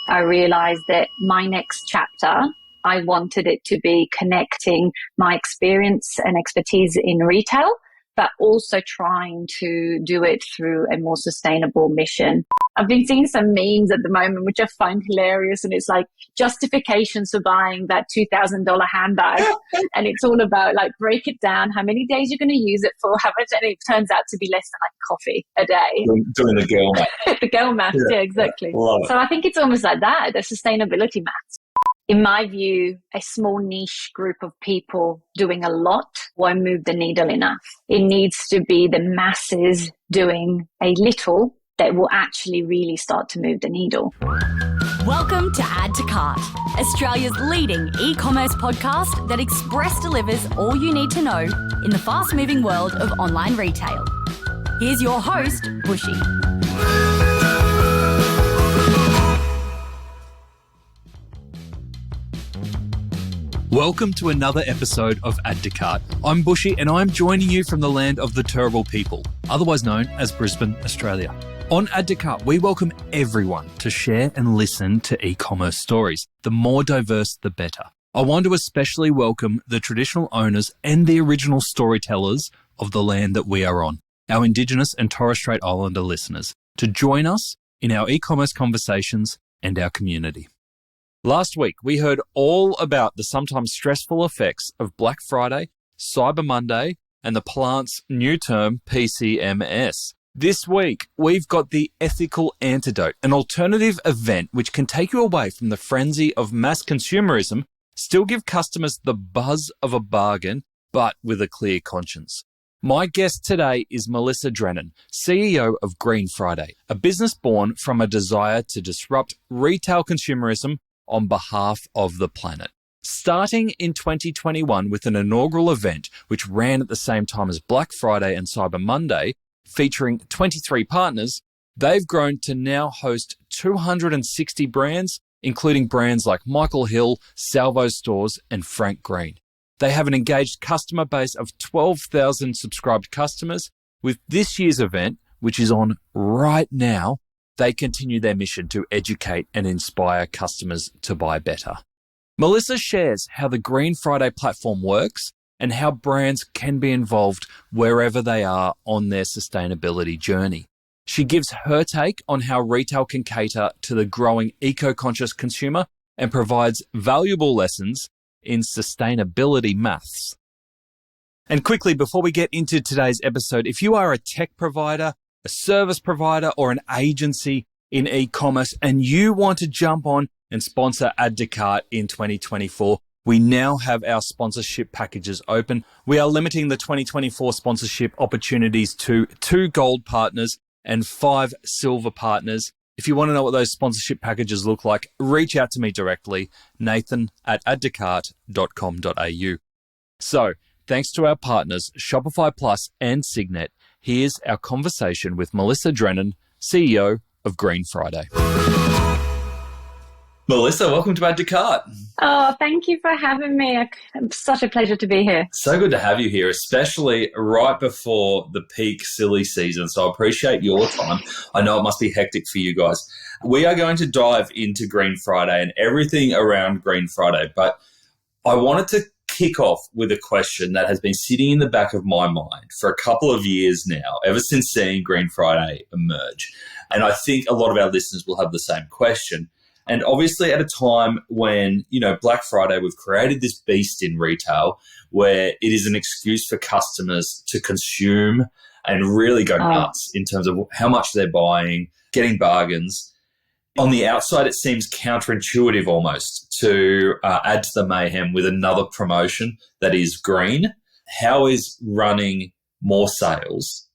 I realized that my next chapter, I wanted it to be connecting my experience and expertise in retail, but also trying to do it through a more sustainable mission. I've been seeing some memes at the moment, which I find hilarious. And it's like justifications for buying that $2,000 handbag. And it's all about like, break it down, how many days you're going to use it for, how much, and it turns out to be less than like coffee a day. Doing the girl math. The girl math, yeah, exactly. Yeah, so I think it's almost like that, the sustainability maths. In my view, a small niche group of people doing a lot won't move the needle enough. It needs to be the masses doing a little that will actually really start to move the needle. Welcome to Add to Cart, Australia's leading e-commerce podcast that express delivers all you need to know in the fast-moving world of online retail. Here's your host, Bushy. Welcome to another episode of Add to Cart. I'm Bushy and I'm joining you from the land of the Turrbal people, otherwise known as Brisbane, Australia. On Add to Cart, we welcome everyone to share and listen to e-commerce stories. The more diverse, the better. I want to especially welcome the traditional owners and the original storytellers of the land that we are on, our Indigenous and Torres Strait Islander listeners, to join us in our e-commerce conversations and our community. Last week, we heard all about the sometimes stressful effects of Black Friday, Cyber Monday, and the plant's new term, PCMS. This week, we've got the Ethical Antidote, an alternative event which can take you away from the frenzy of mass consumerism, still give customers the buzz of a bargain, but with a clear conscience. My guest today is Melissa Drennan, CEO of Green Friday, a business born from a desire to disrupt retail consumerism on behalf of the planet. Starting in 2021 with an inaugural event which ran at the same time as Black Friday and Cyber Monday, featuring 23 partners, they've grown to now host 260 brands, including brands like Michael Hill, Salvos stores, and Frank Green. They have an engaged customer base of 12,000 subscribed customers. With this year's event, which is on right now, they continue their mission to educate and inspire customers to buy better. Melissa shares how the Green Friday platform works and how brands can be involved wherever they are on their sustainability journey. She gives her take on how retail can cater to the growing eco-conscious consumer and provides valuable lessons in sustainability maths. And quickly, before we get into today's episode, if you are a tech provider, a service provider, or an agency in e-commerce and you want to jump on and sponsor Add to Cart in 2024, we now have our sponsorship packages open. We are limiting the 2024 sponsorship opportunities to 2 gold partners and 5 silver partners. If you want to know what those sponsorship packages look like, reach out to me directly, nathan@addtocart.com.au. So, thanks to our partners, Shopify Plus and Signet, here's our conversation with Melissa Drennan, CEO of Green Friday. Melissa, welcome to Add to Cart. Oh, thank you for having me. It's such a pleasure to be here. So good to have you here, especially right before the peak silly season. So I appreciate your time. I know it must be hectic for you guys. We are going to dive into Green Friday and everything around Green Friday, but I wanted to kick off with a question that has been sitting in the back of my mind for a couple of years now, ever since seeing Green Friday emerge. And I think a lot of our listeners will have the same question. And obviously at a time when, Black Friday, we've created this beast in retail where it is an excuse for customers to consume and really go nuts in terms of how much they're buying, getting bargains. On the outside, it seems counterintuitive almost to add to the mayhem with another promotion that is green. How is running more sales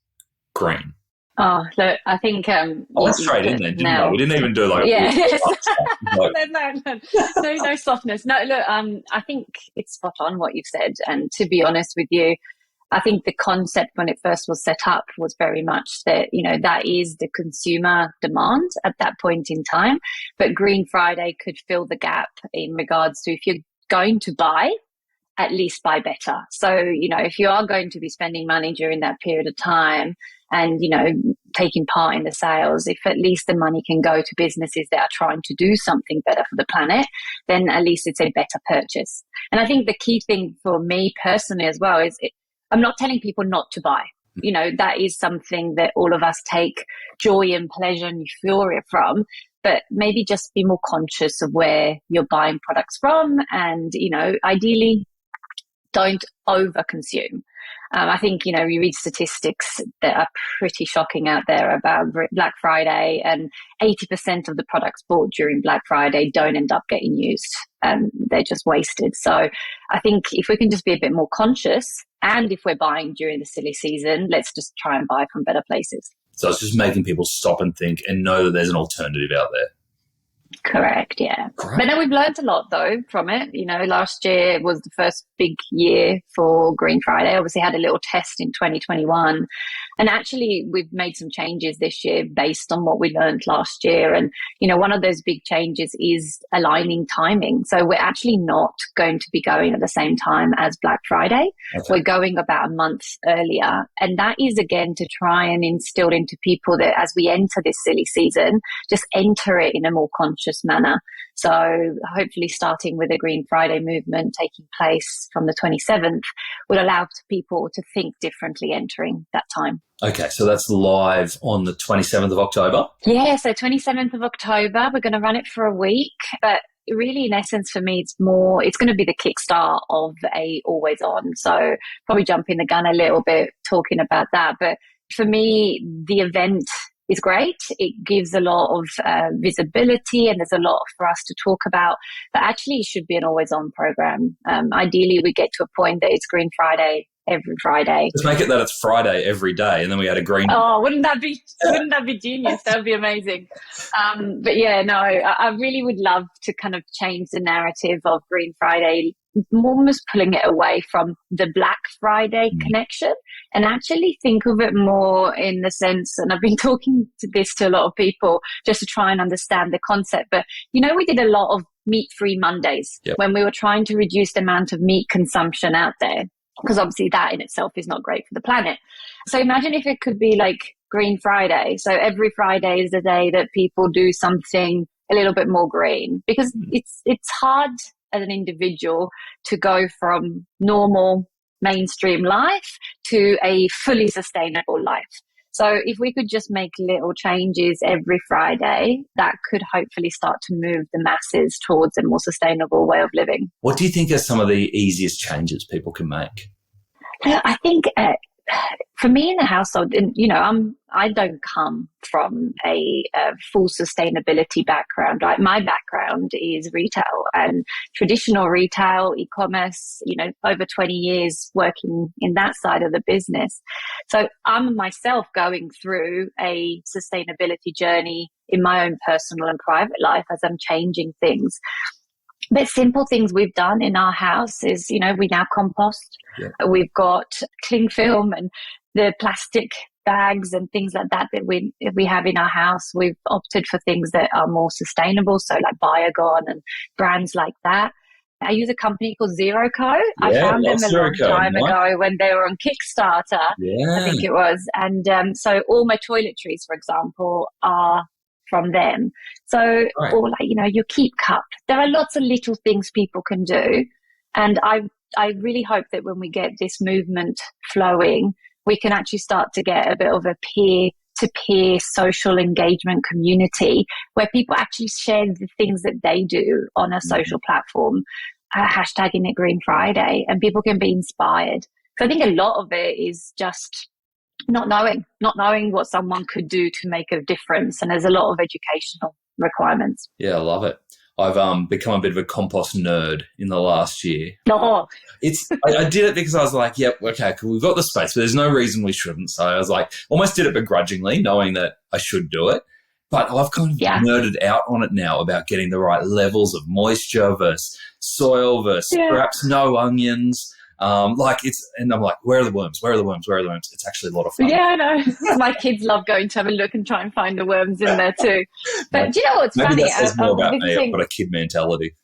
green? Oh, look, I think... I went straight in then, didn't I? We didn't even do like... Yeah. No softness. No, look, I think it's spot on what you've said. And to be honest with you, I think the concept when it first was set up was very much that, that is the consumer demand at that point in time. But Green Friday could fill the gap in regards to if you're going to buy, at least buy better. So, if you are going to be spending money during that period of time, and, taking part in the sales, if at least the money can go to businesses that are trying to do something better for the planet, then at least it's a better purchase. And I think the key thing for me personally as well is I'm not telling people not to buy. That is something that all of us take joy and pleasure and euphoria from, but maybe just be more conscious of where you're buying products from, and, ideally don't overconsume. I think, you read statistics that are pretty shocking out there about Black Friday, and 80% of the products bought during Black Friday don't end up getting used. They're just wasted. So I think if we can just be a bit more conscious, and if we're buying during the silly season, let's just try and buy from better places. So it's just making people stop and think and know that there's an alternative out there. Correct, yeah. Great. But then we've learned a lot, though, from it. Last year was the first big year for Green Friday. Obviously had a little test in 2021. And actually, we've made some changes this year based on what we learned last year. And, one of those big changes is aligning timing. So we're actually not going to be going at the same time as Black Friday. Okay. We're going about a month earlier. And that is, again, to try and instill into people that as we enter this silly season, just enter it in a more conscious manner. So hopefully starting with a Green Friday movement taking place from the 27th will allow people to think differently entering that time. Okay, so that's live on the 27th of October? Yeah, so 27th of October. We're going to run it for a week, but really, in essence, for me, it's going to be the kickstart of a always on. So probably jumping the gun a little bit talking about that. But for me, the event is great. It gives a lot of visibility, and there's a lot for us to talk about. But actually, it should be an always-on program. Ideally, we get to a point that it's Green Friday every Friday. Let's make it that it's Friday every day, and then we add a green. Oh, wouldn't that be genius? That would be amazing. But yeah, no, I really would love to kind of change the narrative of Green Friday, almost pulling it away from the Black Friday connection, and actually think of it more in the sense, and I've been talking to a lot of people just to try and understand the concept, but we did a lot of meat-free Mondays when we were trying to reduce the amount of meat consumption out there, because obviously that in itself is not great for the planet. So imagine if it could be like Green Friday. So every Friday is the day that people do something a little bit more green, because it's hard as an individual to go from normal mainstream life to a fully sustainable life. So if we could just make little changes every Friday, that could hopefully start to move the masses towards a more sustainable way of living. What do you think are some of the easiest changes people can make? I think for me in the household, I don't come from a full sustainability background. Like, my background is retail and traditional retail, e-commerce, over 20 years working in that side of the business. So I'm myself going through a sustainability journey in my own personal and private life as I'm changing things. But simple things we've done in our house is, we now compost. Yeah. We've got cling film and the plastic bags and things like that we have in our house. We've opted for things that are more sustainable, so like Biogon and brands like that. I use a company called Zero Co. I found them a long time ago when they were on Kickstarter, I think it was. And so all my toiletries, for example, are from them. So, or your Keep Cup. There are lots of little things people can do. And I really hope that when we get this movement flowing, we can actually start to get a bit of a peer-to-peer social engagement community where people actually share the things that they do on a social platform, hashtagging it Green Friday, and people can be inspired. So I think a lot of it is just not knowing what someone could do to make a difference. And there's a lot of educational requirements. Yeah, I love it. I've become a bit of a compost nerd in the last year. Oh. I did it because I was like, yep, okay, cool, we've got the space, but there's no reason we shouldn't. So I was like, almost did it begrudgingly, knowing that I should do it. But I've kind of nerded out on it now about getting the right levels of moisture versus soil versus perhaps no onions. And I'm like, where are the worms? Where are the worms? Where are the worms? It's actually a lot of fun. Yeah, I know. My kids love going to have a look and try and find the worms in there too. But do you know what's funny? Maybe that says more about me. I've got a kid mentality.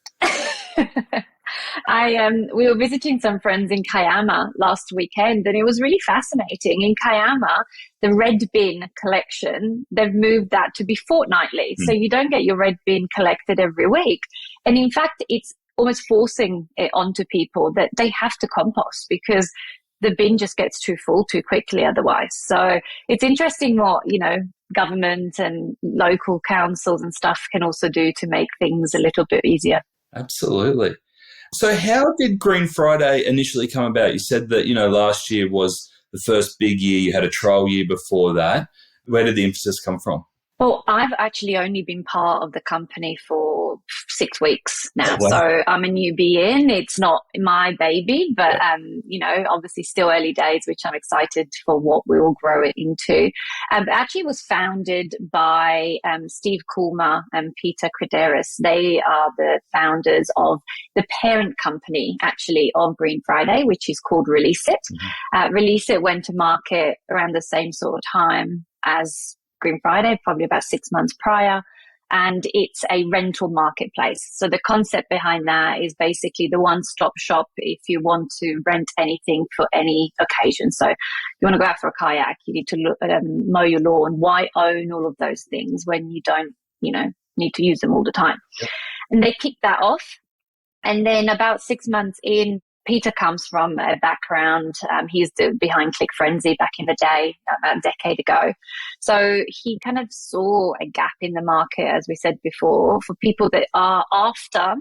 We were visiting some friends in Kiama last weekend, and it was really fascinating. In Kiama, the red bin collection, they've moved that to be fortnightly. So you don't get your red bin collected every week. And in fact, it's almost forcing it onto people that they have to compost because the bin just gets too full too quickly otherwise. So it's interesting what, government and local councils and stuff can also do to make things a little bit easier. Absolutely. So how did Green Friday initially come about? You said that, last year was the first big year. You had a trial year before that. Where did the emphasis come from? Well, I've actually only been part of the company for 6 weeks now. Wow. So I'm a newbie in. It's not my baby, but, obviously still early days, which I'm excited for what we will grow it into. It actually was founded by Steve Coolmer and Peter Crederis. They are the founders of the parent company, actually, of Green Friday, which is called Release It. Release It went to market around the same sort of time as Green Friday, probably about 6 months prior, and it's a rental marketplace. So the concept behind that is basically the one-stop shop if you want to rent anything for any occasion. So you want to go out for a kayak, you need to mow your lawn. Why own all of those things when you don't, need to use them all the time? Yep. And they kicked that off. And then about 6 months in, Peter comes from a background, he's behind Click Frenzy back in the day, about a decade ago. So he kind of saw a gap in the market, as we said before, for people that are after,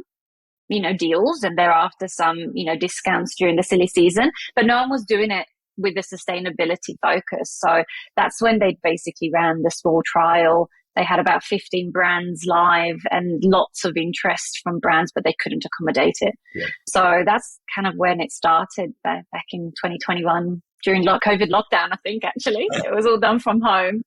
deals, and they're after some, discounts during the silly season, but no one was doing it with a sustainability focus. So that's when they basically ran the small trial. They had about 15 brands live and lots of interest from brands, but they couldn't accommodate it. Yeah. So that's kind of when it started back in 2021 during COVID lockdown, I think, actually. It was all done from home.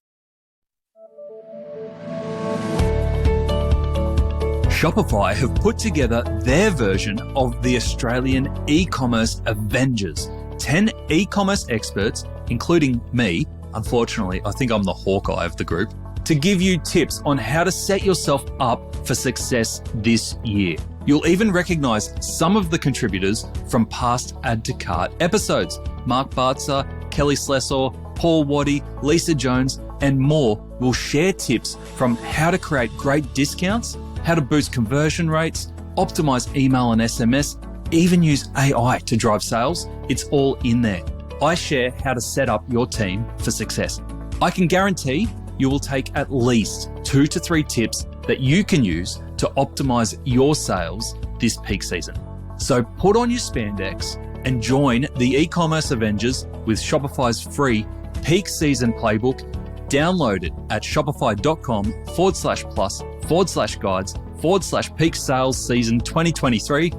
Shopify have put together their version of the Australian e-commerce Avengers. 10 e-commerce experts, including me. Unfortunately, I think I'm the Hawkeye of the group, to give you tips on how to set yourself up for success this year. You'll even recognise some of the contributors from past Add to Cart episodes. Mark Bartzer, Kelly Slessor, Paul Waddy, Lisa Jones, and more will share tips from how to create great discounts, how to boost conversion rates, optimise email and SMS, even use AI to drive sales. It's all in there. I share how to set up your team for success. I can guarantee you will take at least 2 to 3 tips that you can use to optimize your sales this peak season. So put on your spandex and join the e-commerce Avengers with Shopify's free peak season playbook. Download it at shopify.com/plus/guides/peak sales season 2023,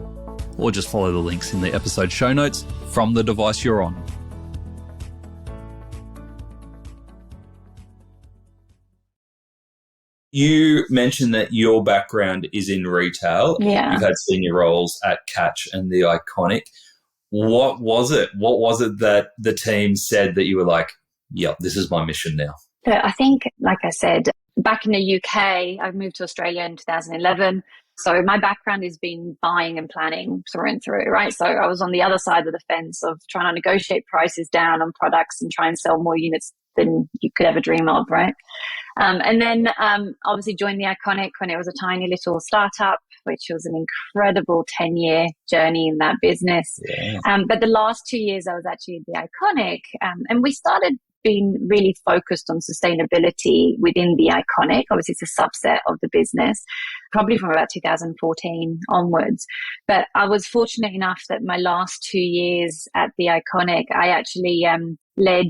or just follow the links in the episode show notes from the device you're on. You mentioned that your background is in retail. Yeah. You've had senior roles at Catch and The Iconic. What was it? What was it that the team said that you were like, yep, this is my mission now? So I think, like I said, back in the UK, I moved to Australia in 2011. So my background has been buying and planning through and through, right? So I was on the other side of the fence of trying to negotiate prices down on products and try and sell more units than you could ever dream of, right? And then obviously joined The Iconic when it was a tiny little startup, which was an incredible 10-year journey in that business. Yeah. But the last 2 years I was actually at The Iconic, and we started being really focused on sustainability within The Iconic. Obviously, it's a subset of the business, probably from about 2014 onwards. But I was fortunate enough that my last 2 years at The Iconic, I actually led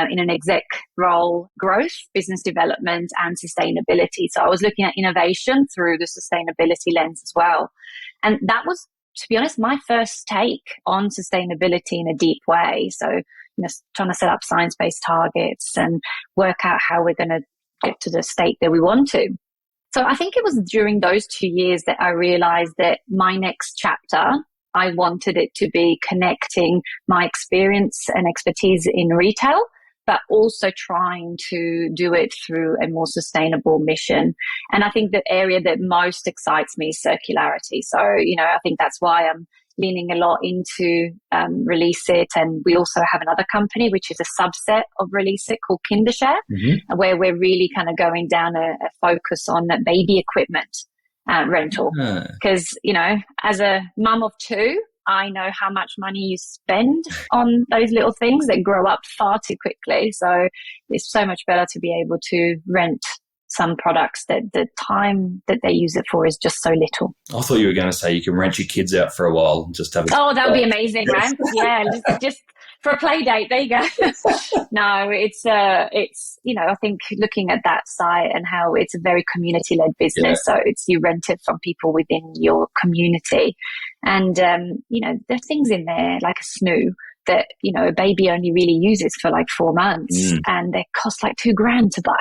in an exec role, growth, business development, and sustainability. So I was looking at innovation through the sustainability lens as well. And that was, to be honest, my first take on sustainability in a deep way. So trying to set up science-based targets and work out how we're going to get to the state that we want to. So I think it was during those 2 years that I realized that my next chapter, I wanted it to be connecting my experience and expertise in retail, but also trying to do it through a more sustainable mission. And I think the area that most excites me is circularity. So, I think that's why I'm leaning a lot into Release It. And we also have another company, which is a subset of Release It called Kindershare, where we're really kind of going down a focus on baby equipment rental. Because, you know, as a mum of two, I know how much money you spend on those little things that grow up far too quickly. So it's so much better to be able to rent some products that the time that they use it for is just so little. I thought you were going to say you can rent your kids out for a while and just have a... Oh, that would be amazing, right? Yeah, just for a play date. There you go. No, it's, you know, I think looking at that site and how it's a very community-led business. So it's, you rent it from people within your community. And, you know, there are things in there like a snoo that, you know, a baby only really uses for like 4 months and they cost like $2,000 to buy.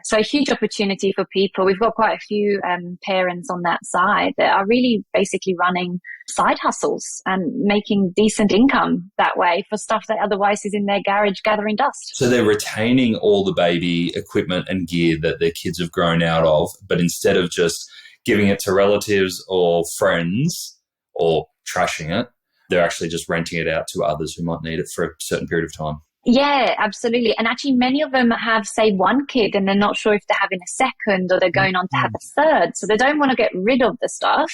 So a huge opportunity for people. We've got quite a few parents on that side that are really basically running side hustles and making decent income that way for stuff that otherwise is in their garage gathering dust. So they're retaining all the baby equipment and gear that their kids have grown out of, but instead of just giving it to relatives or friends or trashing it, they're actually just renting it out to others who might need it for a certain period of time. Yeah, absolutely. And actually many of them have, say, one kid and they're not sure if they're having a second or they're going on to have a third. So they don't want to get rid of the stuff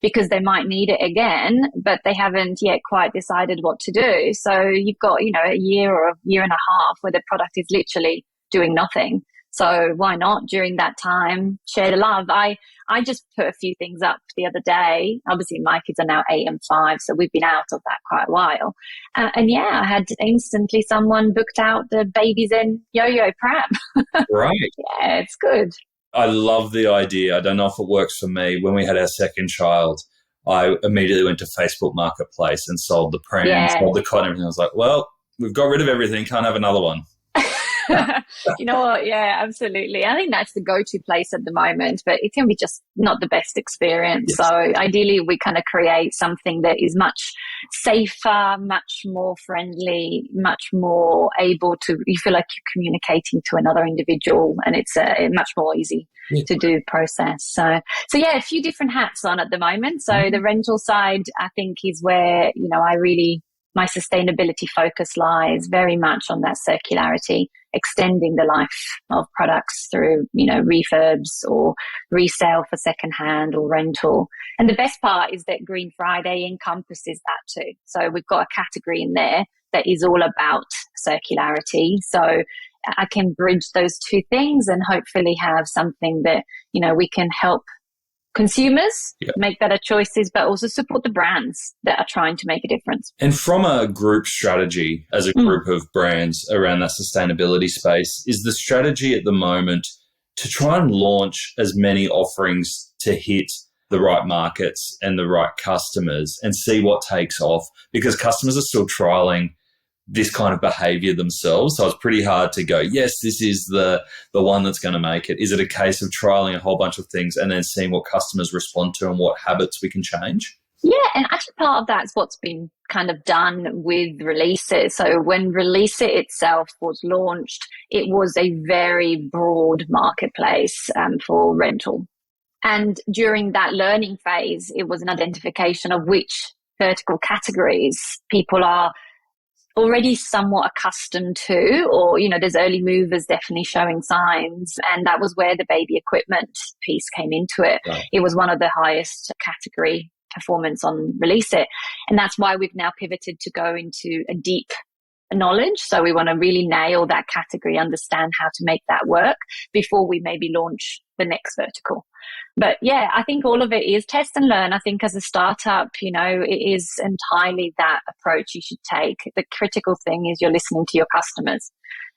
because they might need it again, but they haven't yet quite decided what to do. So you've got, you know, a year or a year and a half where the product is literally doing nothing. So why not during that time share the love? I just put a few things up the other day. Obviously, my kids are now 8 and 5, so we've been out of that quite a while. And yeah, I had instantly someone booked out the babies in yo-yo pram. Right. Yeah, it's good. I love the idea. I don't know if it works for me. When we had our second child, I immediately went to Facebook Marketplace and sold the pram, sold the cotton, and everything. I was like, well, we've got rid of everything. Can't have another one. You know what? Yeah, absolutely. I think that's the go-to place at the moment, but it can be just not the best experience. Yes. So ideally, we kind of create something that is much safer, much more friendly, much more able to, you feel like you're communicating to another individual, and it's a much more easy to do process. So yeah, a few different hats on at the moment. So the rental side, I think, is where, you know, my sustainability focus lies very much on that circularity, extending the life of products through, you know, refurbs or resale for secondhand or rental. And the best part is that Green Friday encompasses that too. So we've got a category in there that is all about circularity. So I can bridge those two things and hopefully have something that, you know, we can help consumers make better choices, but also support the brands that are trying to make a difference. And from a group strategy, as a group of brands around that sustainability space, is the strategy at the moment to try and launch as many offerings to hit the right markets and the right customers and see what takes off? Because customers are still trialing this kind of behavior themselves. So it's pretty hard to go, yes, this is the one that's going to make it. Is it a case of trialing a whole bunch of things and then seeing what customers respond to and what habits we can change? Yeah, and actually part of that's what's been kind of done with Release It. So when Release It itself was launched, it was a very broad marketplace for rental. And during that learning phase, it was an identification of which vertical categories people are already somewhat accustomed to, or, you know, there's early movers definitely showing signs. And that was where the baby equipment piece came into it. Right. It was one of the highest category performance on Release It. And that's why we've now pivoted to go into a deep knowledge. So we want to really nail that category, understand how to make that work before we maybe launch the next vertical. But yeah, I think all of it is test and learn. I think as a startup, you know, it is entirely that approach you should take. The critical thing is you're listening to your customers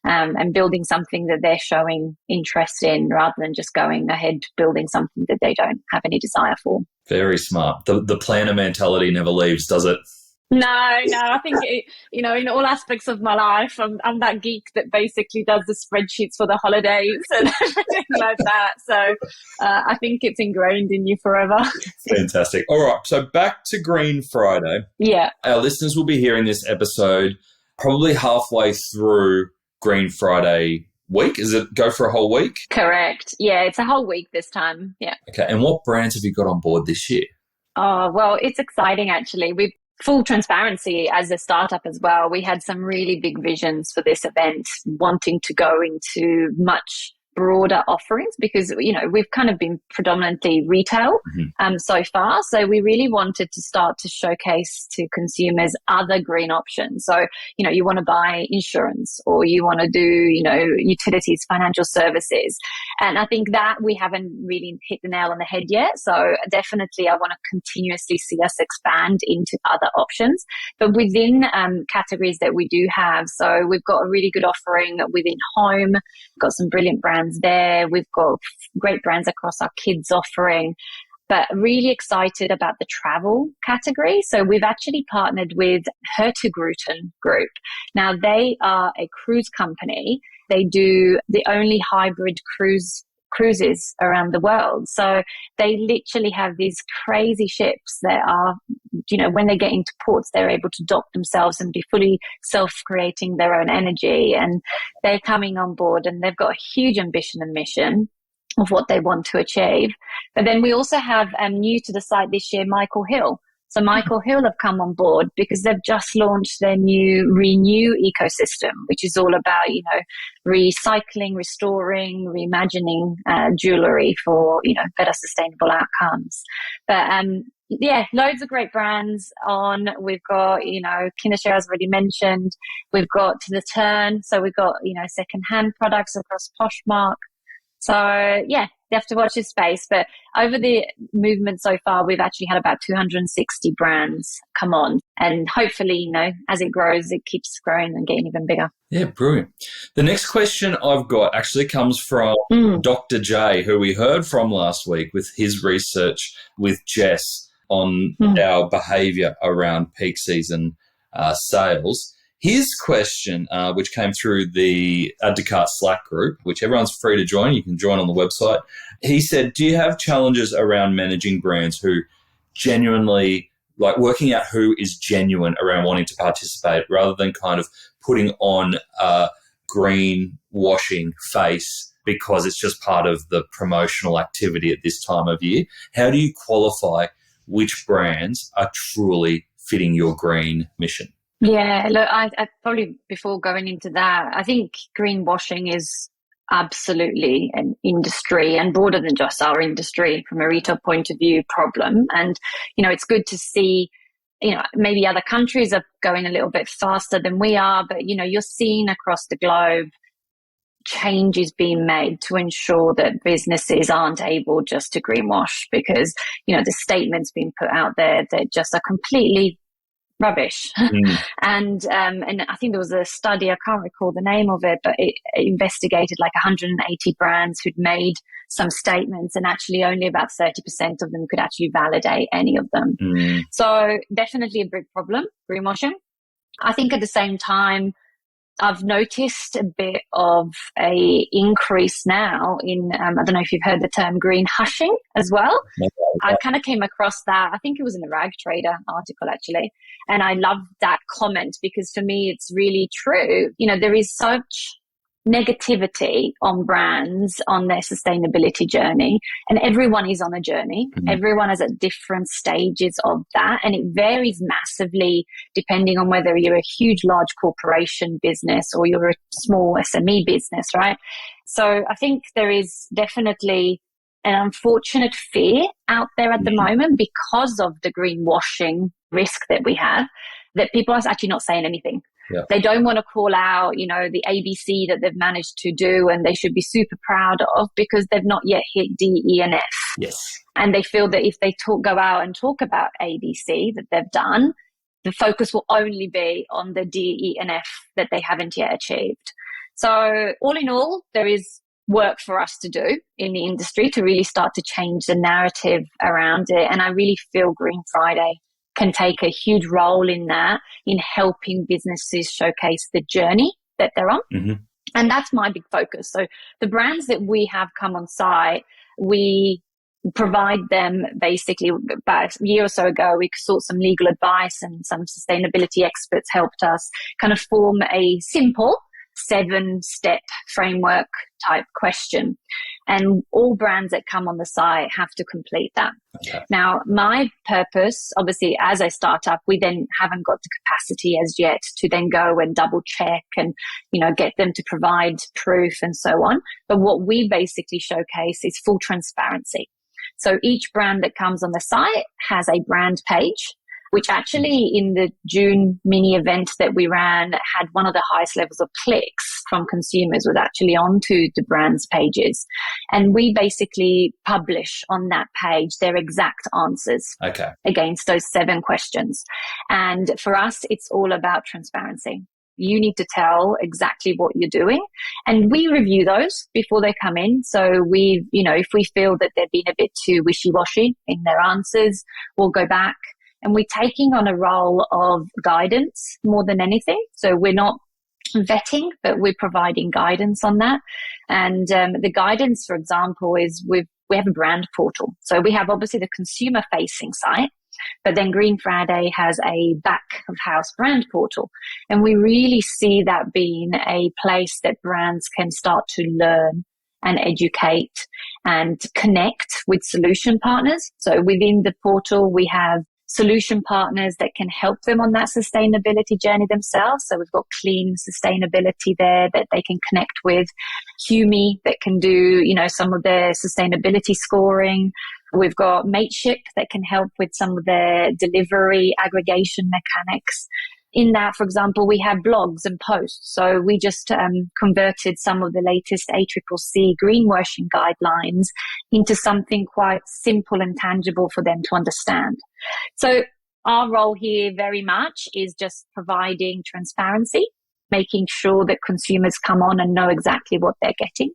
and building something that they're showing interest in rather than just going ahead building something that they don't have any desire for. Very smart. The planner mentality never leaves, does it? No. I think, you know, in all aspects of my life, I'm that geek that basically does the spreadsheets for the holidays and everything like that. So I think it's ingrained in you forever. Fantastic. All right. So back to Green Friday. Yeah. Our listeners will be hearing this episode probably halfway through Green Friday week. Is it go for a whole week? Correct. Yeah, it's a whole week this time. Yeah. Okay. And what brands have you got on board this year? Oh, well, it's exciting actually. We've full transparency as a startup as well. We had some really big visions for this event, wanting to go into much broader offerings because, we've kind of been predominantly retail so far. So we really wanted to start to showcase to consumers other green options. So, you want to buy insurance or you want to do, utilities, financial services. And I think that we haven't really hit the nail on the head yet. So definitely I want to continuously see us expand into other options, but within categories that we do have. So we've got a really good offering within home, we've got some brilliant brands there. We've got great brands across our kids offering, but really excited about the travel category. So we've actually partnered with Hertegruten Group. Now they are a cruise company. They do the only hybrid cruises around the world. So they literally have these crazy ships that are, when they get into ports, they're able to dock themselves and be fully self-creating their own energy. And they're coming on board and they've got a huge ambition and mission of what they want to achieve. But then we also have new to the site this year, Michael Hill. So Michael Hill have come on board because they've just launched their new Renew ecosystem, which is all about, recycling, restoring, reimagining jewelry for, better sustainable outcomes. But loads of great brands on. We've got, Kindershare, as already mentioned. We've got To The Turn. So we've got, secondhand products across Poshmark. So you have to watch this space. But over the movement so far, we've actually had about 260 brands come on. And hopefully, as it grows, it keeps growing and getting even bigger. Yeah, brilliant. The next question I've got actually comes from Dr. J, who we heard from last week with his research with Jess on our behaviour around peak season sales. His question, which came through the Add to Cart Slack group, which everyone's free to join. You can join on the website. He said, do you have challenges around managing brands who genuinely, like working out who is genuine around wanting to participate rather than kind of putting on a greenwashing face because it's just part of the promotional activity at this time of year? How do you qualify which brands are truly fitting your green mission? Yeah, look, I probably before going into that, I think greenwashing is absolutely an industry and broader than just our industry from a retail point of view problem. And, it's good to see, maybe other countries are going a little bit faster than we are, but, you're seeing across the globe changes being made to ensure that businesses aren't able just to greenwash because, the statements being put out there that just are completely rubbish. And I think there was a study, I can't recall the name of it, but it investigated like 180 brands who'd made some statements and actually only about 30% of them could actually validate any of them. So definitely a big problem, greenwashing. I think at the same time, I've noticed a bit of a increase now in, I don't know if you've heard the term green hushing as well. I kind of came across that. I think it was in the Rag Trader article actually. And I love that comment because for me, it's really true. There is such negativity on brands on their sustainability journey, and everyone is on a journey. Everyone is at different stages of that, and it varies massively depending on whether you're a huge large corporation business or you're a small SME business, right? So I think there is definitely an unfortunate fear out there at the moment because of the greenwashing risk that we have, that people are actually not saying anything. Yeah. They don't want to call out, the ABC that they've managed to do and they should be super proud of because they've not yet hit D, E, and F. Yes. And they feel that if they go out and talk about ABC that they've done, the focus will only be on the D, E, and F that they haven't yet achieved. So all in all, there is work for us to do in the industry to really start to change the narrative around it. And I really feel Green Friday can take a huge role in that, in helping businesses showcase the journey that they're on. And that's my big focus. So the brands that we have come on site, we provide them basically about a year or so ago, we sought some legal advice and some sustainability experts helped us kind of form a simple 7-step framework type question. And all brands that come on the site have to complete that. Okay. Now, my purpose, obviously, as a startup, we then haven't got the capacity as yet to then go and double check and, get them to provide proof and so on. But what we basically showcase is full transparency. So each brand that comes on the site has a brand page, which actually in the June mini event that we ran had one of the highest levels of clicks from consumers was actually onto the brand's pages. And we basically publish on that page their exact answers against those 7 questions. And for us, it's all about transparency. You need to tell exactly what you're doing. And we review those before they come in. So if we feel that they've been a bit too wishy-washy in their answers, we'll go back. And we're taking on a role of guidance more than anything. So we're not vetting, but we're providing guidance on that. And the guidance, for example, is we have a brand portal. So we have obviously the consumer-facing site, but then Green Friday has a back-of-house brand portal. And we really see that being a place that brands can start to learn and educate and connect with solution partners. So within the portal, we have solution partners that can help them on that sustainability journey themselves. So we've got Clean Sustainability there that they can connect with, Humi that can do, some of their sustainability scoring. We've got Mateship that can help with some of their delivery aggregation mechanics. In that, for example, we have blogs and posts. So we just converted some of the latest ACCC greenwashing guidelines into something quite simple and tangible for them to understand. So our role here very much is just providing transparency, making sure that consumers come on and know exactly what they're getting.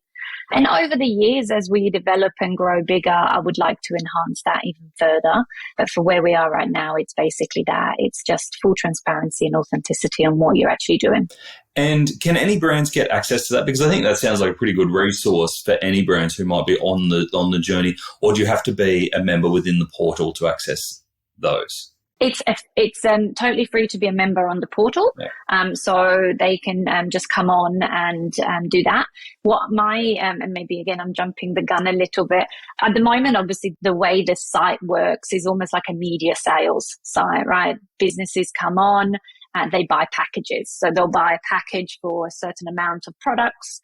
And over the years, as we develop and grow bigger, I would like to enhance that even further. But for where we are right now, it's basically that. It's just full transparency and authenticity on what you're actually doing. And can any brands get access to that? Because I think that sounds like a pretty good resource for any brands who might be on the journey. Or do you have to be a member within the portal to access those? It's totally free to be a member on the portal. Yeah. So they can just come on and do that. And maybe again, I'm jumping the gun a little bit. At the moment, obviously, the way the site works is almost like a media sales site, right? Businesses come on and they buy packages. So they'll buy a package for a certain amount of products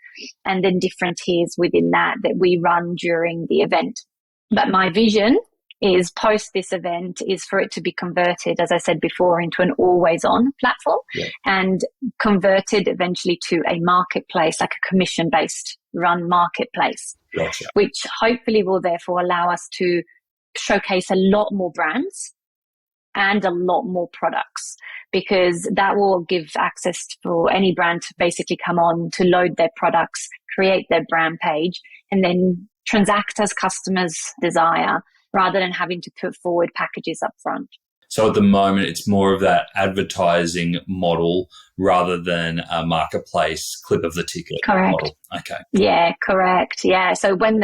and then different tiers within that we run during the event. But my vision is post this event is for it to be converted, as I said before, into an always-on platform and converted eventually to a marketplace, like a commission-based run marketplace, which hopefully will therefore allow us to showcase a lot more brands and a lot more products, because that will give access for any brand to basically come on to load their products, create their brand page, and then transact as customers desire, rather than having to put forward packages up front. So at the moment, it's more of that advertising model rather than a marketplace clip of the ticket model. Okay. Yeah, correct. Yeah. So when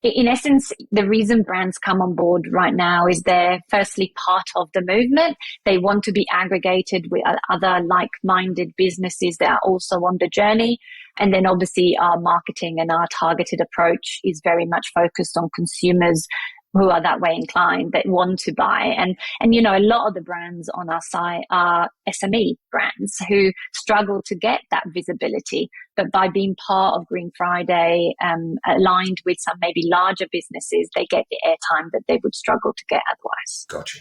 in essence, the reason brands come on board right now is they're firstly part of the movement. They want to be aggregated with other like-minded businesses that are also on the journey. And then obviously our marketing and our targeted approach is very much focused on consumers who are that way inclined, that want to buy. And a lot of the brands on our site are SME brands who struggle to get that visibility. But by being part of Green Friday, aligned with some maybe larger businesses, they get the airtime that they would struggle to get otherwise. Gotcha.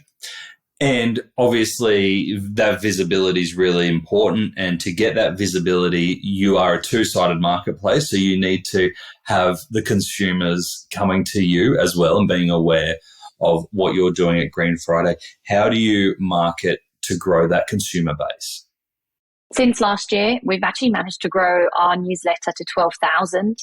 And obviously that visibility is really important. And to get that visibility, you are a two-sided marketplace. So you need to have the consumers coming to you as well and being aware of what you're doing at Green Friday. How do you market to grow that consumer base? Since last year, we've actually managed to grow our newsletter to 12,000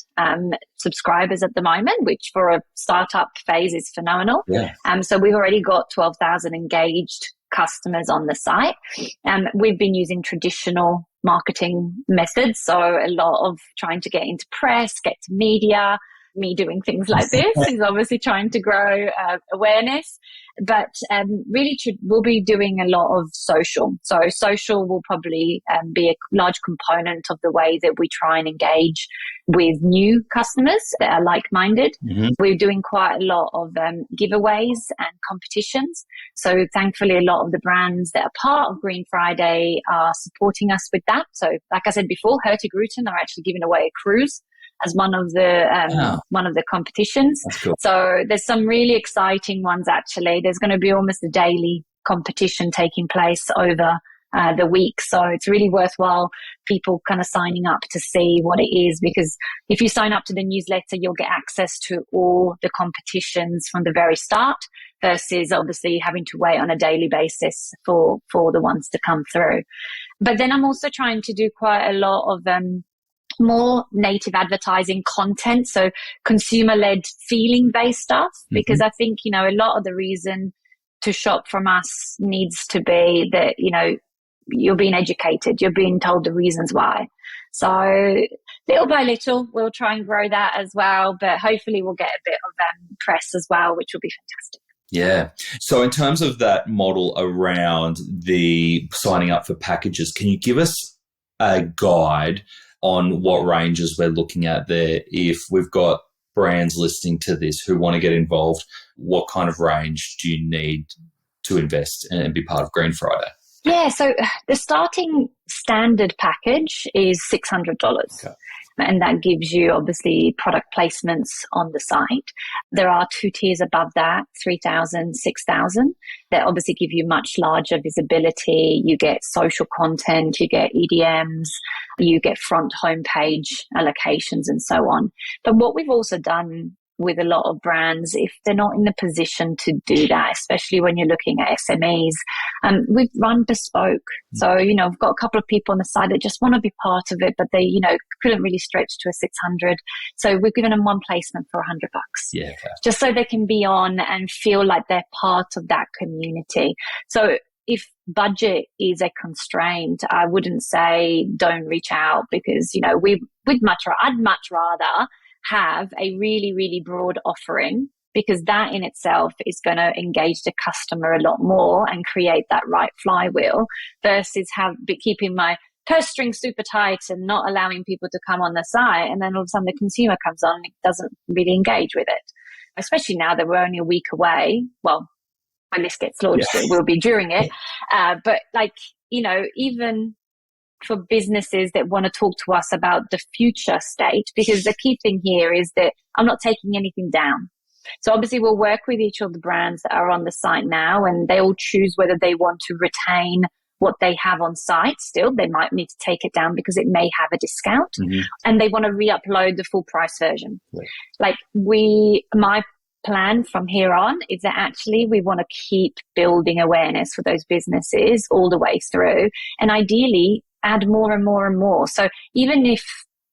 subscribers at the moment, which for a startup phase is phenomenal. Yeah. So we've already got 12,000 engaged customers on the site. We've been using traditional marketing methods, so a lot of trying to get into press, get to media, me doing things like this is obviously trying to grow awareness, but really we'll be doing a lot of social. So social will probably be a large component of the way that we try and engage with new customers that are like-minded. Mm-hmm. We're doing quite a lot of giveaways and competitions. So thankfully, a lot of the brands that are part of Green Friday are supporting us with that. So like I said before, Hurtigruten are actually giving away a cruise as one of the competitions. That's cool. So there's some really exciting ones actually. There's going to be almost a daily competition taking place over the week. So it's really worthwhile people kind of signing up to see what it is, because if you sign up to the newsletter, you'll get access to all the competitions from the very start, versus obviously having to wait on a daily basis for the ones to come through. But then I'm also trying to do quite a lot of more native advertising content, so consumer-led feeling-based stuff, because I think, you know, a lot of the reason to shop from us needs to be that, you know, you're being educated, you're being told the reasons why. So little by little, we'll try and grow that as well, but hopefully we'll get a bit of press as well, which will be fantastic. Yeah. So in terms of that model around the signing up for packages, can you give us a guide on what ranges we're looking at there? If we've got brands listening to this who want to get involved, what kind of range do you need to invest and be part of Green Friday? Yeah, so the starting standard package is $600. Okay. And that gives you obviously product placements on the site. There are 2 tiers above that, 3,000, 6,000, that obviously give you much larger visibility. You get social content, you get EDMs, you get front homepage allocations and so on. But what we've also done with a lot of brands, if they're not in the position to do that, especially when you're looking at SMEs, we've run bespoke. So, you know, I've got a couple of people on the side that just want to be part of it, but they, you know, couldn't really stretch to a 600. So we've given them one placement for $100. Yeah. Okay. Just so they can be on and feel like they're part of that community. So if budget is a constraint, I wouldn't say don't reach out, because, you know, I'd much rather have a really, really broad offering, because that in itself is going to engage the customer a lot more and create that right flywheel, versus keeping my purse string super tight and not allowing people to come on the site. And then all of a sudden the consumer comes on and doesn't really engage with it, especially now that we're only a week away. Well, when this gets launched, It will be during it. But like, you know, even for businesses that want to talk to us about the future state, because the key thing here is that I'm not taking anything down. So obviously we'll work with each of the brands that are on the site now, and they will choose whether they want to retain what they have on site still. They might need to take it down because it may have a discount, and they want to re-upload the full price version. Right. Like my plan from here on is that actually we want to keep building awareness for those businesses all the way through, and ideally add more and more and more. So even if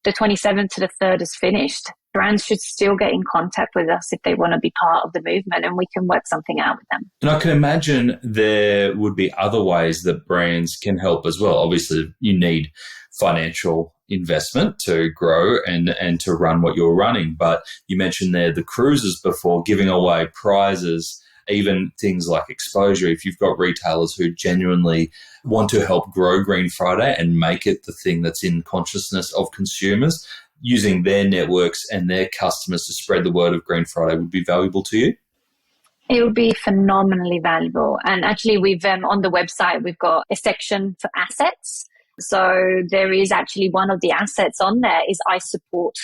the 27th to the 3rd is finished, brands should still get in contact with us if they want to be part of the movement, and we can work something out with them. And I can imagine there would be other ways that brands can help as well. Obviously, you need financial investment to grow and to run what you're running. But you mentioned there the cruises before, giving away prizes, even things like exposure. If you've got retailers who genuinely want to help grow Green Friday and make it the thing that's in consciousness of consumers, using their networks and their customers to spread the word of Green Friday would be valuable to you? It would be phenomenally valuable. And actually, we've on the website, we've got a section for assets. So there is actually one of the assets on there is I support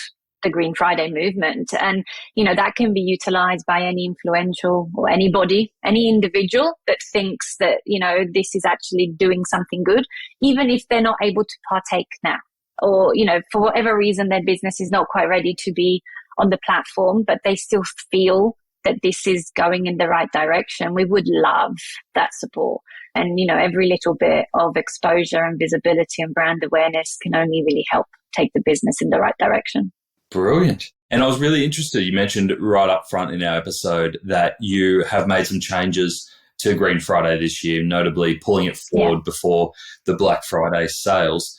the Green Friday movement. And, you know, that can be utilized by any influential or anybody, any individual that thinks that, you know, this is actually doing something good, even if they're not able to partake now, or, you know, for whatever reason, their business is not quite ready to be on the platform, but they still feel that this is going in the right direction. We would love that support. And, you know, every little bit of exposure and visibility and brand awareness can only really help take the business in the right direction. Brilliant. And I was really interested, you mentioned right up front in our episode that you have made some changes to Green Friday this year, notably pulling it forward before the Black Friday sales.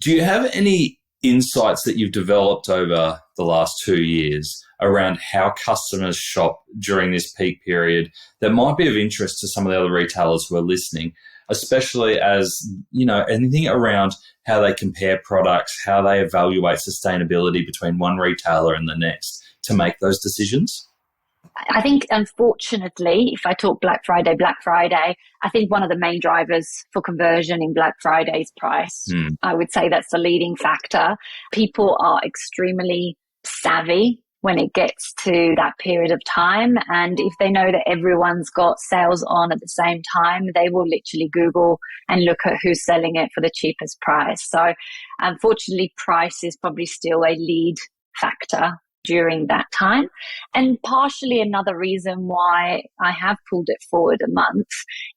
Do you have any insights that you've developed over the last 2 years around how customers shop during this peak period that might be of interest to some of the other retailers who are listening, especially as, anything around how they compare products, how they evaluate sustainability between one retailer and the next to make those decisions? I think, unfortunately, if I talk Black Friday, I think one of the main drivers for conversion in Black Friday is price. I would say that's the leading factor. People are extremely savvy when it gets to that period of time. And if they know that everyone's got sales on at the same time, they will literally Google and look at who's selling it for the cheapest price. So unfortunately, price is probably still a lead factor during that time. And partially another reason why I have pulled it forward a month.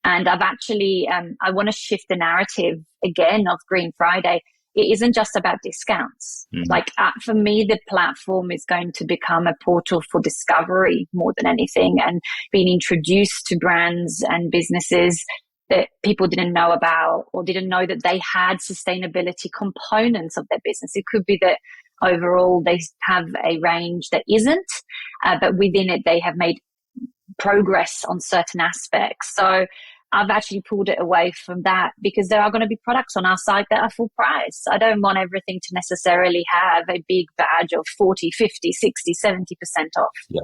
And I've actually, I want to shift the narrative again of Green Friday. It isn't just about discounts. For me, the platform is going to become a portal for discovery more than anything, and being introduced to brands and businesses that people didn't know about or didn't know that they had sustainability components of their business. It could be that overall they have a range that isn't, but within it they have made progress on certain aspects. So I've actually pulled it away from that because there are going to be products on our site that are full price. I don't want everything to necessarily have a big badge of 40, 50, 60, 70% off.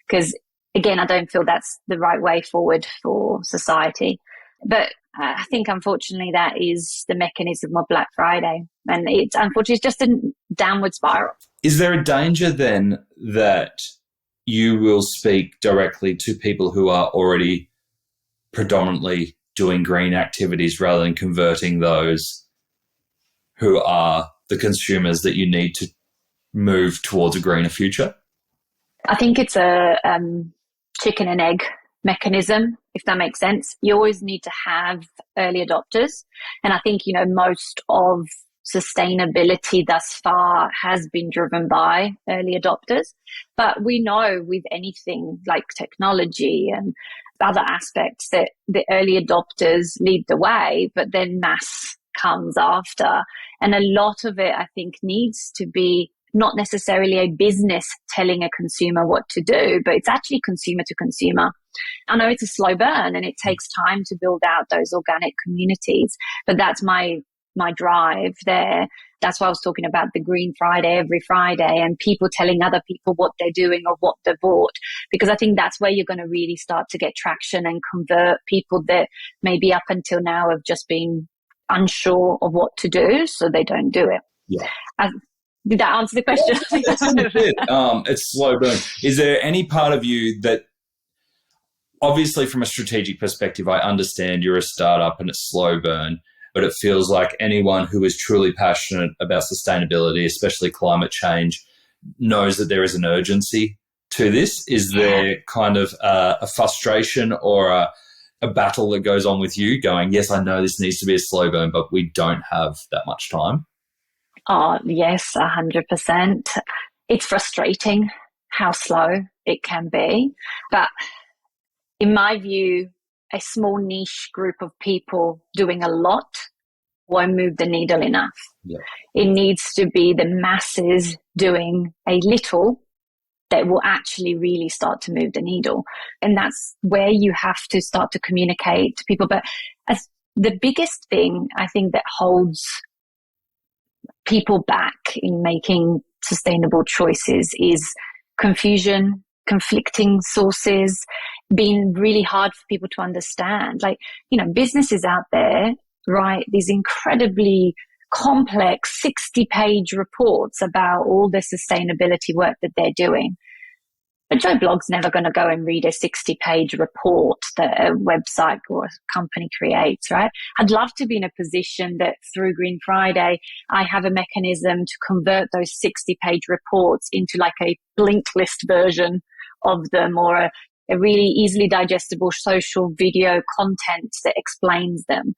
Because again, I don't feel that's the right way forward for society. But I think, unfortunately, that is the mechanism of Black Friday. And it's unfortunately it's just a downward spiral. Is there a danger then that you will speak directly to people who are already predominantly doing green activities rather than converting those who are the consumers that you need to move towards a greener future? I think it's a chicken and egg mechanism, if that makes sense. You always need to have early adopters. And I think, most of sustainability thus far has been driven by early adopters. But we know with anything like technology and other aspects that the early adopters lead the way, but then mass comes after. And a lot of it, I think, needs to be not necessarily a business telling a consumer what to do, but it's actually consumer to consumer. I know it's a slow burn and it takes time to build out those organic communities, but that's my drive there. That's why I was talking about the Green Friday every Friday and people telling other people what they're doing or what they've bought, because I think that's where you're going to really start to get traction and convert people that maybe up until now have just been unsure of what to do, so they don't do it. Yeah. Did that answer the question? It's slow burn. Is there any part of you that, obviously from a strategic perspective, I understand you're a startup and it's slow burn, but it feels like anyone who is truly passionate about sustainability, especially climate change, knows that there is an urgency to this. Is there kind of a frustration or a battle that goes on with you going, yes, I know this needs to be a slow burn, but we don't have that much time? Oh, yes, 100%. It's frustrating how slow it can be. But in my view, a small niche group of people doing a lot won't move the needle enough. Yeah. It needs to be the masses doing a little that will actually really start to move the needle. And that's where you have to start to communicate to people. But as the biggest thing I think that holds people back in making sustainable choices is confusion, conflicting sources, being really hard for people to understand. Like, businesses out there write these incredibly complex 60-page reports about all the sustainability work that they're doing. But Joe Blogg's never going to go and read a 60-page report that a website or a company creates, right? I'd love to be in a position that through Green Friday, I have a mechanism to convert those 60-page reports into like a blink list version of them, or a really easily digestible social video content that explains them.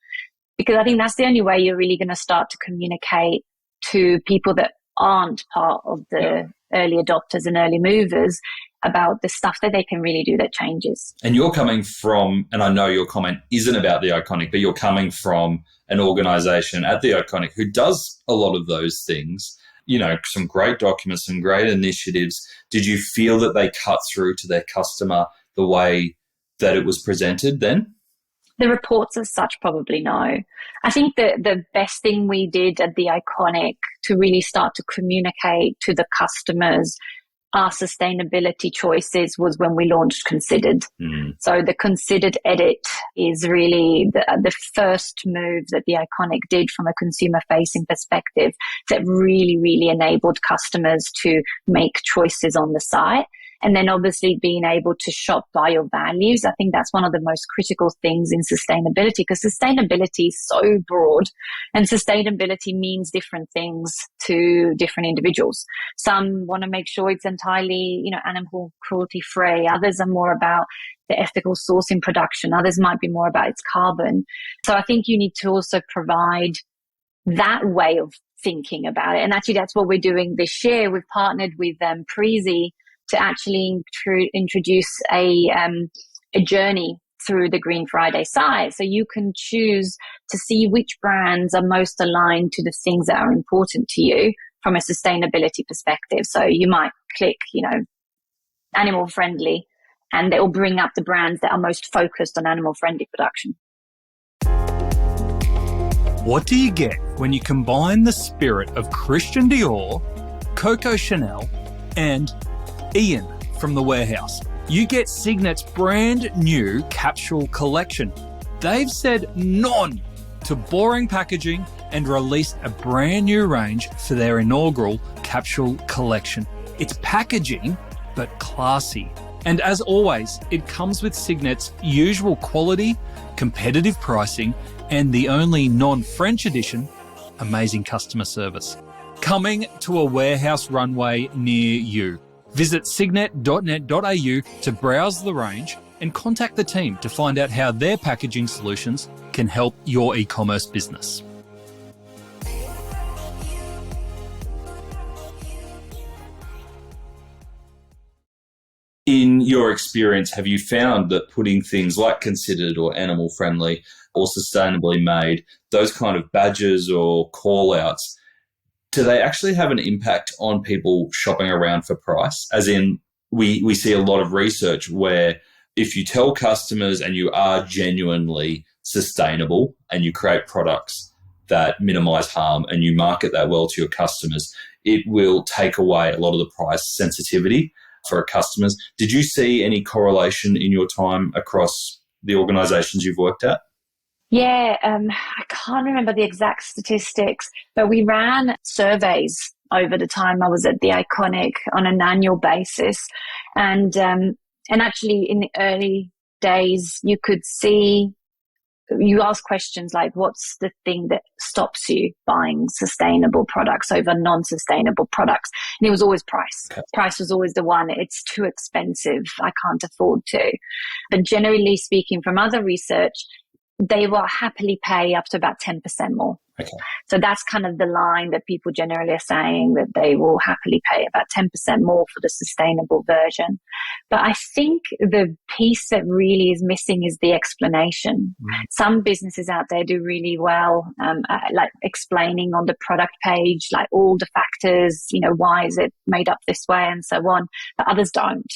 Because I think that's the only way you're really going to start to communicate to people that aren't part of the early adopters and early movers about the stuff that they can really do that changes. And you're coming from, and I know your comment isn't about The Iconic, but you're coming from an organisation at The Iconic who does a lot of those things. some great documents, some great initiatives. Did you feel that they cut through to their customer the way that it was presented then? The reports as such, probably no. I think the best thing we did at The Iconic to really start to communicate to the customers our sustainability choices was when we launched Considered. So the Considered edit is really the first move that The Iconic did from a consumer-facing perspective that really, really enabled customers to make choices on the site. And then obviously being able to shop by your values. I think that's one of the most critical things in sustainability, because sustainability is so broad and sustainability means different things to different individuals. Some want to make sure it's entirely, animal cruelty free. Others are more about the ethical sourcing production. Others might be more about its carbon. So I think you need to also provide that way of thinking about it. And actually that's what we're doing this year. We've partnered with Prezi to actually introduce a journey through the Green Friday site. So you can choose to see which brands are most aligned to the things that are important to you from a sustainability perspective. So you might click, animal friendly, and it will bring up the brands that are most focused on animal friendly production. What do you get when you combine the spirit of Christian Dior, Coco Chanel, and Ian from The Warehouse? You get Signet's brand new capsule collection. They've said none to boring packaging and released a brand new range for their inaugural capsule collection. It's packaging, but classy. And as always, it comes with Signet's usual quality, competitive pricing, and the only non-French edition, amazing customer service. Coming to a Warehouse runway near you. Visit signet.net.au to browse the range and contact the team to find out how their packaging solutions can help your e-commerce business. In your experience, have you found that putting things like Considered or animal friendly or sustainably made, those kind of badges or call-outs, do they actually have an impact on people shopping around for price? As in, we see a lot of research where if you tell customers and you are genuinely sustainable and you create products that minimize harm and you market that well to your customers, it will take away a lot of the price sensitivity for our customers. Did you see any correlation in your time across the organizations you've worked at? Yeah, I can't remember the exact statistics, but we ran surveys over the time I was at The Iconic on an annual basis. And actually in the early days, you could see, you ask questions like, what's the thing that stops you buying sustainable products over non-sustainable products? And it was always price. Okay. Price was always the one. It's too expensive. I can't afford to. But generally speaking, from other research, they will happily pay up to about 10% more. Okay. So that's kind of the line that people generally are saying, that they will happily pay about 10% more for the sustainable version. But I think the piece that really is missing is the explanation. Some businesses out there do really well, like explaining on the product page, like all the factors, why is it made up this way and so on, but others don't.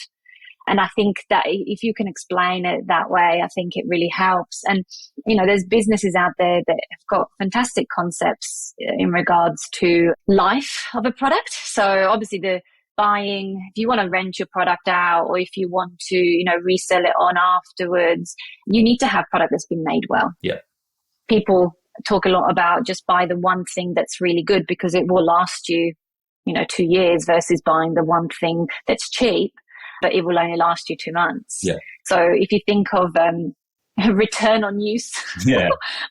And I think that if you can explain it that way, I think it really helps. And, there's businesses out there that have got fantastic concepts in regards to life of a product. So obviously the buying, if you want to rent your product out or if you want to, resell it on afterwards, you need to have product that's been made well. Yeah. People talk a lot about just buy the one thing that's really good because it will last you, 2 years versus buying the one thing that's cheap, but it will only last you 2 months. Yeah. So if you think of return on use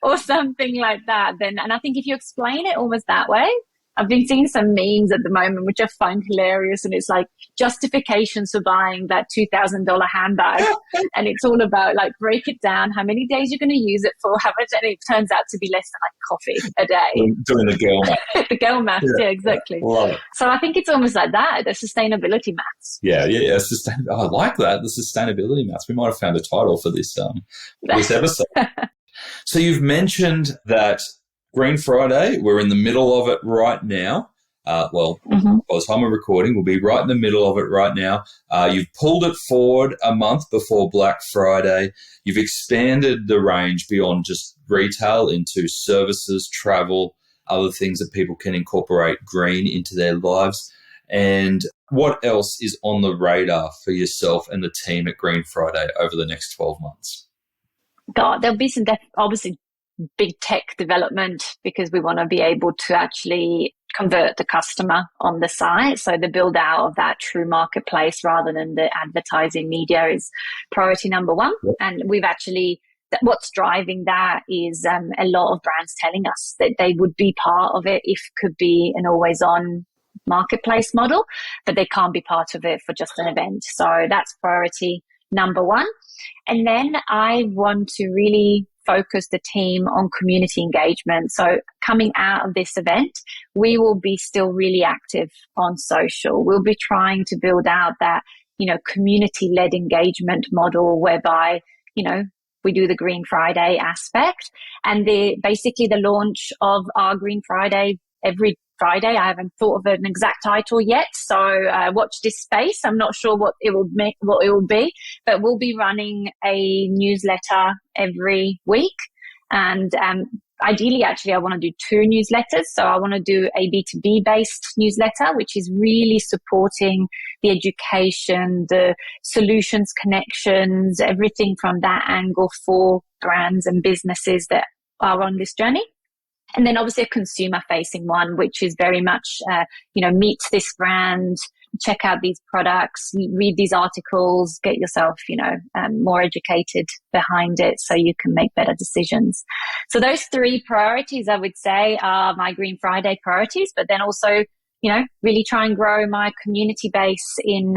or something like that, then, and I think if you explain it almost that way, I've been seeing some memes at the moment, which I find hilarious. And it's like justifications for buying that $2,000 handbag. And it's all about like, break it down, how many days you're going to use it for, how much, and it turns out to be less than like coffee a day. Doing the girl math. The girl math, yeah, exactly. Love it. So I think it's almost like that, the sustainability maths. Yeah. I like that, the sustainability maths. We might have found a title for this episode. So you've mentioned that Green Friday, we're in the middle of it right now. By the time we're recording, we'll be right in the middle of it right now. You've pulled it forward a month before Black Friday. You've expanded the range beyond just retail into services, travel, other things that people can incorporate green into their lives. And what else is on the radar for yourself and the team at Green Friday over the next 12 months? God, there'll be some obviously big tech development, because we want to be able to actually convert the customer on the site. So the build out of that true marketplace rather than the advertising media is priority number one. Yep. And we've actually, what's driving that is a lot of brands telling us that they would be part of it if it could be an always on marketplace model, but they can't be part of it for just an event. So that's priority number one. And then I want to really focus the team on community engagement. So coming out of this event, we will be still really active on social. We'll be trying to build out that, community-led engagement model whereby, we do the Green Friday aspect, and basically the launch of our Green Friday every Friday. I haven't thought of an exact title yet, so watch this space. I'm not sure what it will be, but we'll be running a newsletter every week. And ideally, actually, I want to do 2 newsletters. So I want to do a B2B based newsletter, which is really supporting the education, the solutions connections, everything from that angle for brands and businesses that are on this journey. And then obviously a consumer-facing one, which is very much, meet this brand, check out these products, read these articles, get yourself, more educated behind it so you can make better decisions. So those 3 priorities, I would say, are my Green Friday priorities, but then also, really try and grow my community base in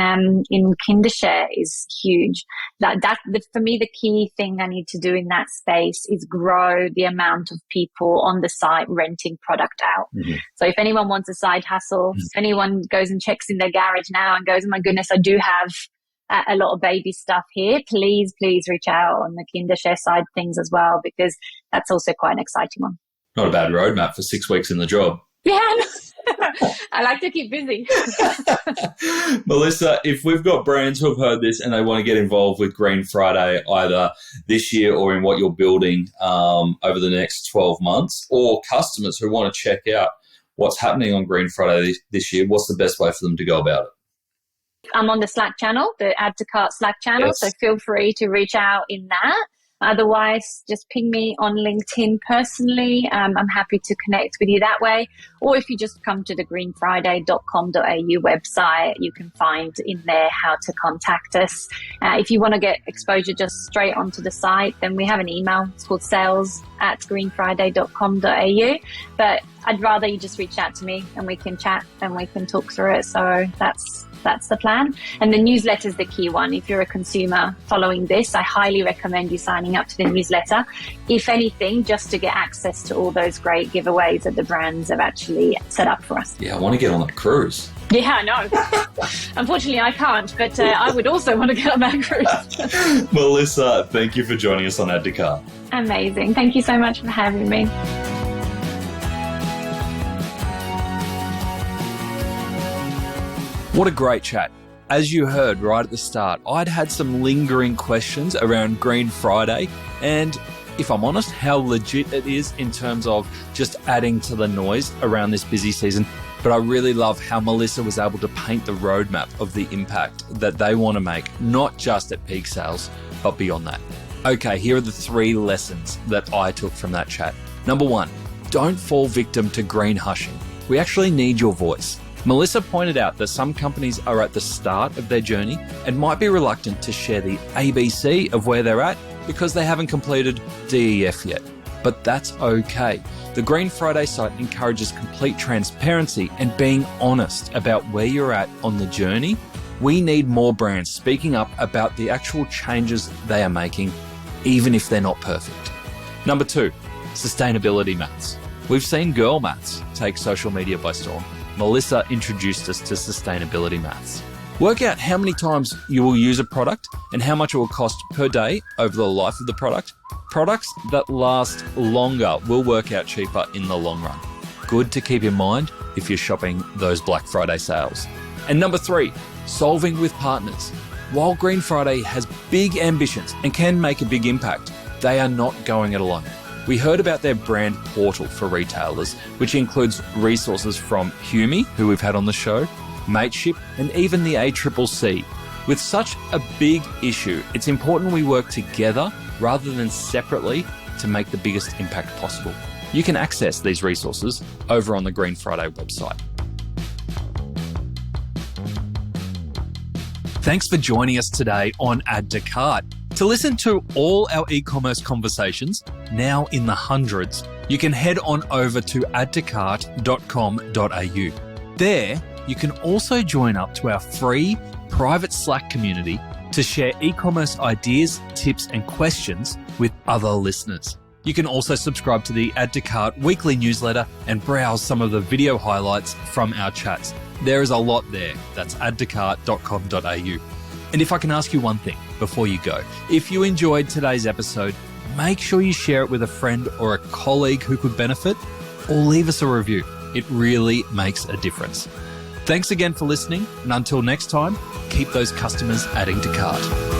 Kindershare is huge. For me, the key thing I need to do in that space is grow the amount of people on the site renting product out. Mm-hmm. So if anyone wants a side hustle, if anyone goes and checks in their garage now and goes, oh my goodness, I do have a lot of baby stuff here, please reach out on the Kindershare side things as well, because that's also quite an exciting one. Not a bad roadmap for 6 weeks in the job. Yeah, I like to keep busy. Melissa, if we've got brands who have heard this and they want to get involved with Green Friday either this year or in what you're building over the next 12 months, or customers who want to check out what's happening on Green Friday this year, what's the best way for them to go about it? I'm on the Slack channel, the Add to Cart Slack channel, yes. So feel free to reach out in that. Otherwise, just ping me on LinkedIn personally. I'm happy to connect with you that way. Or if you just come to the greenfriday.com.au website, you can find in there how to contact us. If you want to get exposure just straight onto the site, then we have an email. It's called sales@greenfriday.com.au. But I'd rather you just reach out to me and we can chat and we can talk through it. So that's the plan. And the newsletter is the key one. If you're a consumer following this, I highly recommend you signing up to the newsletter. If anything, just to get access to all those great giveaways that the brands have actually set up for us. Yeah, I want to get on that cruise. Yeah, I know. Unfortunately, I can't, but I would also want to get on that cruise. Melissa, thank you for joining us on Add to Cart. Amazing. Thank you so much for having me. What a great chat. As you heard right at the start, I'd had some lingering questions around Green Friday, and if I'm honest, how legit it is in terms of just adding to the noise around this busy season. But I really love how Melissa was able to paint the roadmap of the impact that they want to make, not just at peak sales, but beyond that. Okay, here are the 3 lessons that I took from that chat. Number 1, don't fall victim to green hushing. We actually need your voice. Melissa pointed out that some companies are at the start of their journey and might be reluctant to share the ABC of where they're at because they haven't completed DEF yet. But that's okay. The Green Friday site encourages complete transparency and being honest about where you're at on the journey. We need more brands speaking up about the actual changes they are making, even if they're not perfect. Number 2, sustainability maths. We've seen girl maths take social media by storm. Melissa introduced us to sustainability maths. Work out how many times you will use a product and how much it will cost per day over the life of the product. Products that last longer will work out cheaper in the long run. good to keep in mind if you're shopping those Black Friday sales. And number 3, solving with partners. While Green Friday has big ambitions and can make a big impact, they are not going it alone. We heard about their brand portal for retailers, which includes resources from Humi, who we've had on the show, Mateship, and even the ACCC. With such a big issue, it's important we work together rather than separately to make the biggest impact possible. You can access these resources over on the Green Friday website. Thanks for joining us today on Add to Cart. To listen to all our e-commerce conversations, now in the hundreds, you can head on over to addtocart.com.au. There, you can also join up to our free private Slack community to share e-commerce ideas, tips, and questions with other listeners. You can also subscribe to the Add to Cart weekly newsletter and browse some of the video highlights from our chats. There is a lot there. That's addtocart.com.au. And if I can ask you one thing before you go, if you enjoyed today's episode, make sure you share it with a friend or a colleague who could benefit, or leave us a review. It really makes a difference. Thanks again for listening, and until next time, keep those customers adding to cart.